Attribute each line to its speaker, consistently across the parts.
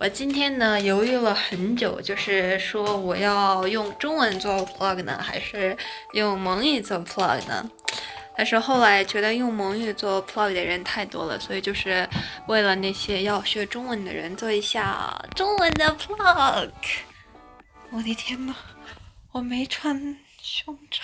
Speaker 1: 我今天呢犹豫了很久，就是说我要用中文做 vlog 呢，还是用蒙语做 vlog 呢？但是后来觉得用蒙语做 vlog 的人太多了，所以就是为了那些要学中文的人做一下中文的 vlog。我的天呐，我没穿胸罩。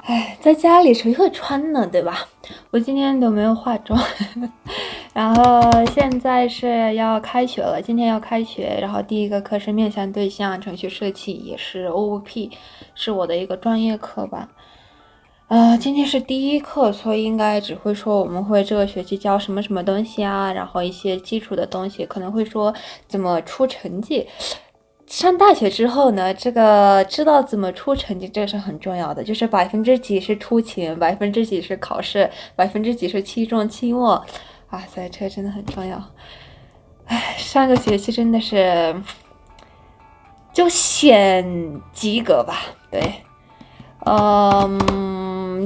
Speaker 1: 哎，在家里谁会穿呢，对吧？我今天都没有化妆，然后现在是要开学了，今天要开学，然后第一个课是面向对象程序设计，也是 OOP，是我的一个专业课吧。今天是第一课，所以应该只会说我们会这个学期教什么什么东西啊，然后一些基础的东西，可能会说怎么出成绩。上大学之后呢，这个知道怎么出成绩，这个是很重要的，就是几%是出勤，几%是考试，几%是期中、期末，啊，所以这个真的很重要。哎，上个学期真的是就显及格吧，对，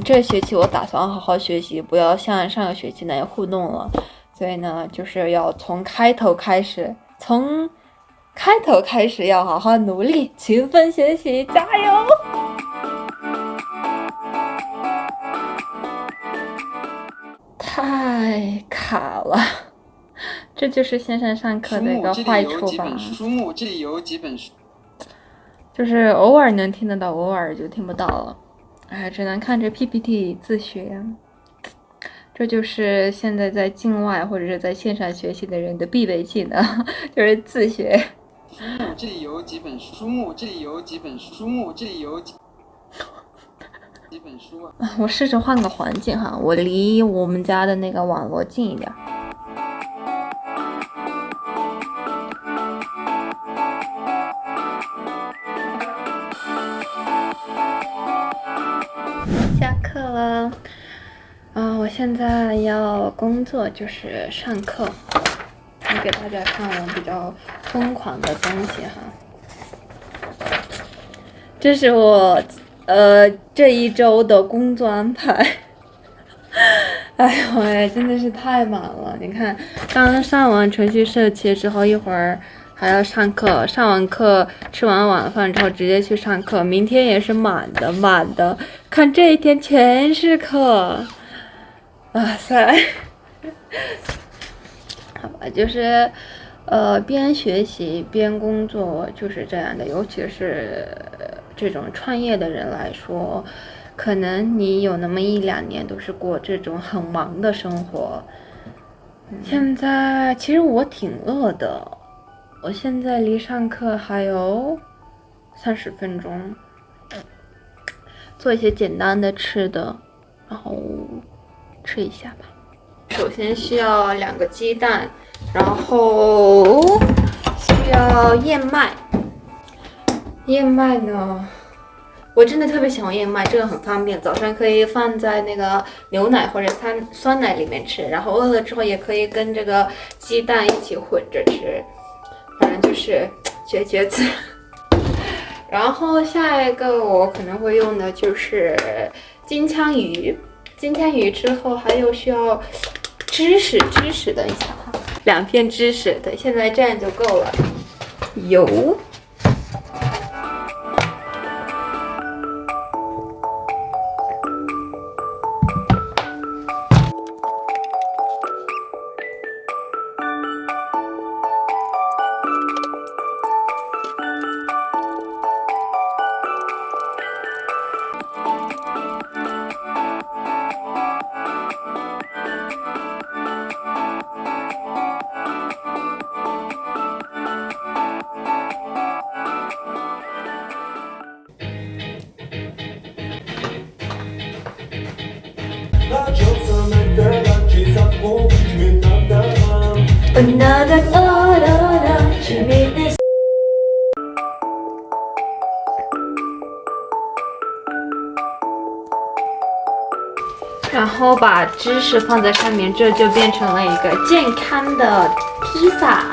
Speaker 1: 这学期我打算好好学习，不要像上个学期那样糊弄了，所以呢，就是要从开头开始要好好努力，勤奋学习，加油！太卡了，这就是线上上课的一个坏处吧。
Speaker 2: 书目这里有几本书，
Speaker 1: 就是偶尔能听得到，偶尔就听不到了。哎，只能看着 PPT 自学。这就是现在在境外或者是在线上学习的人的必备技能，就是自学。
Speaker 2: 书目这里有几本书目这里有几本书目这里有几本书啊！
Speaker 1: 我试着换个环境哈，我离我们家的那个网络近一点。下课了，我现在要工作，就是上课。我给大家看我比较疯狂的东西哈，这是我这一周的工作安排。哎呦喂，真的是太满了！你看，刚上完程序设计之后，一会儿还要上课，上完课吃完晚饭之后直接去上课，明天也是满的，看这一天全是课，哇塞！好吧，就是边学习边工作就是这样的，尤其是这种创业的人来说，可能你有那么1-2年都是过这种很忙的生活。现在其实我挺饿的，我现在离上课还有30分钟，做一些简单的吃的，然后吃一下吧。首先需要2个鸡蛋，然后需要燕麦。燕麦呢，我真的特别喜欢燕麦，这个很方便，早上可以放在那个牛奶或者酸奶里面吃，然后饿了之后也可以跟这个鸡蛋一起混着吃，反正就是绝子。然后下一个我可能会用的就是金枪鱼，金枪鱼之后还有需要芝士，等一下哈，2片芝士，对，现在这样就够了。油。然后把芝士放在上面，这就变成了一个健康的披萨。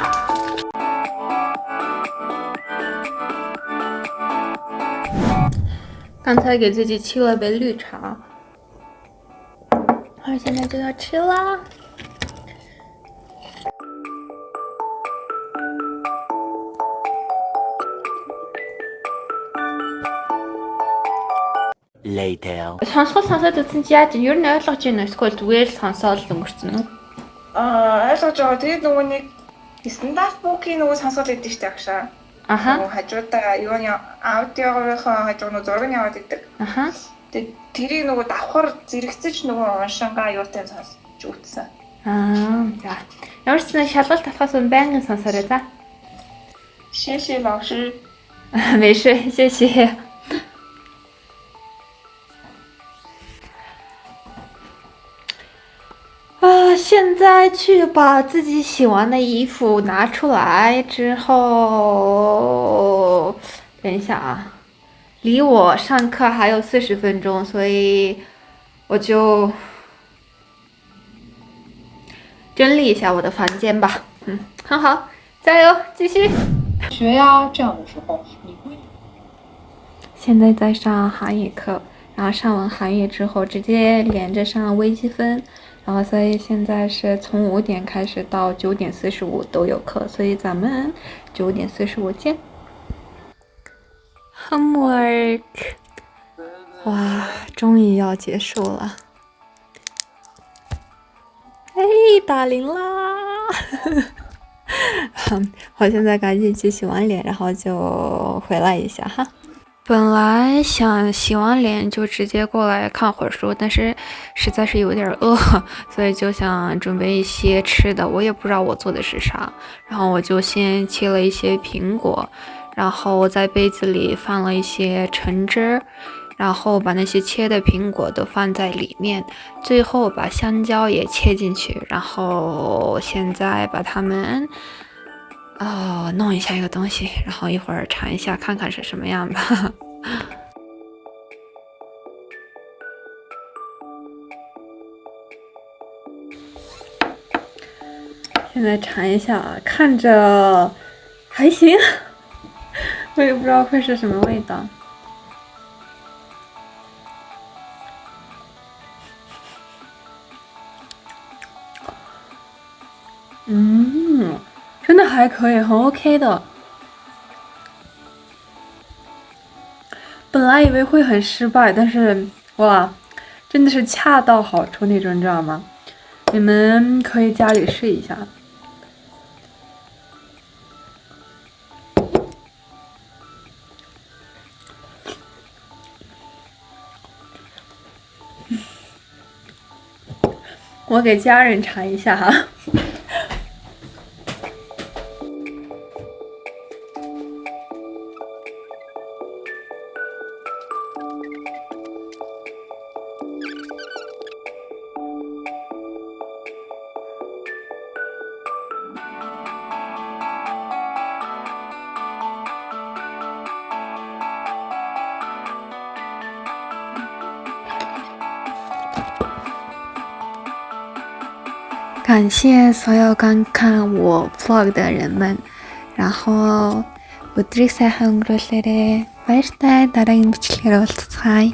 Speaker 1: 刚才给自己沏了杯绿茶，现在就要吃啦。
Speaker 3: Later.
Speaker 1: Сонсоод үзсэн чи яаж ер нь ойлгож байна уу? Эсвэл зүгээр л сонсоод л өнгөрцөн үү?
Speaker 4: Ойлгож байгаа. Тэгээд нөгөө нэг стандарт букийн нөгөө сонсоод идэв штэ агшаа.
Speaker 1: Аха.
Speaker 4: Хажуудаа юуны аудиогийнхоо хажуу зураг нь яваад идэг.
Speaker 1: Аха.
Speaker 4: Тэгээд тэрийг нөгөө давхар зэрэгцэж нөгөө уншингаа юутай сонсож үтсэн.
Speaker 1: За. Ямар ч нэг шалгалт авахаас өмнө байнгын сонсоорой за.
Speaker 4: 谢谢老师。
Speaker 1: 没事，谢谢。现在去把自己洗完的衣服拿出来之后，等一下啊，离我上课还有40分钟，所以我就整理一下我的房间吧。很好，加油，继续。
Speaker 5: 学呀，这样的时候你会。
Speaker 1: 现在在上韩语课，然后上完韩语之后直接连着上微积分。然后所以现在是从5点开始到9点45都有课，所以咱们9点45见。Homework， 哇，终于要结束了。哎，打铃啦！我现在赶紧去洗完脸，然后就回来一下哈。本来想洗完脸就直接过来看会儿书，但是实在是有点饿，所以就想准备一些吃的。我也不知道我做的是啥，然后我就先切了一些苹果，然后在杯子里放了一些橙汁，然后把那些切的苹果都放在里面，最后把香蕉也切进去，然后现在把它们弄一下一个东西，然后一会儿尝一下看看是什么样吧。现在尝一下啊，看着还行，我也不知道会是什么味道。真的还可以，很 OK 的。本来以为会很失败，但是哇，真的是恰到好处那种，你知道吗？你们可以家里试一下。我给家人尝一下哈。感谢所有观看我 vlog 的人们，然后өдрийг сайхан өнгөрүүлээрэй. Баяртай дараагийн бичлэгээр уулзцгаая.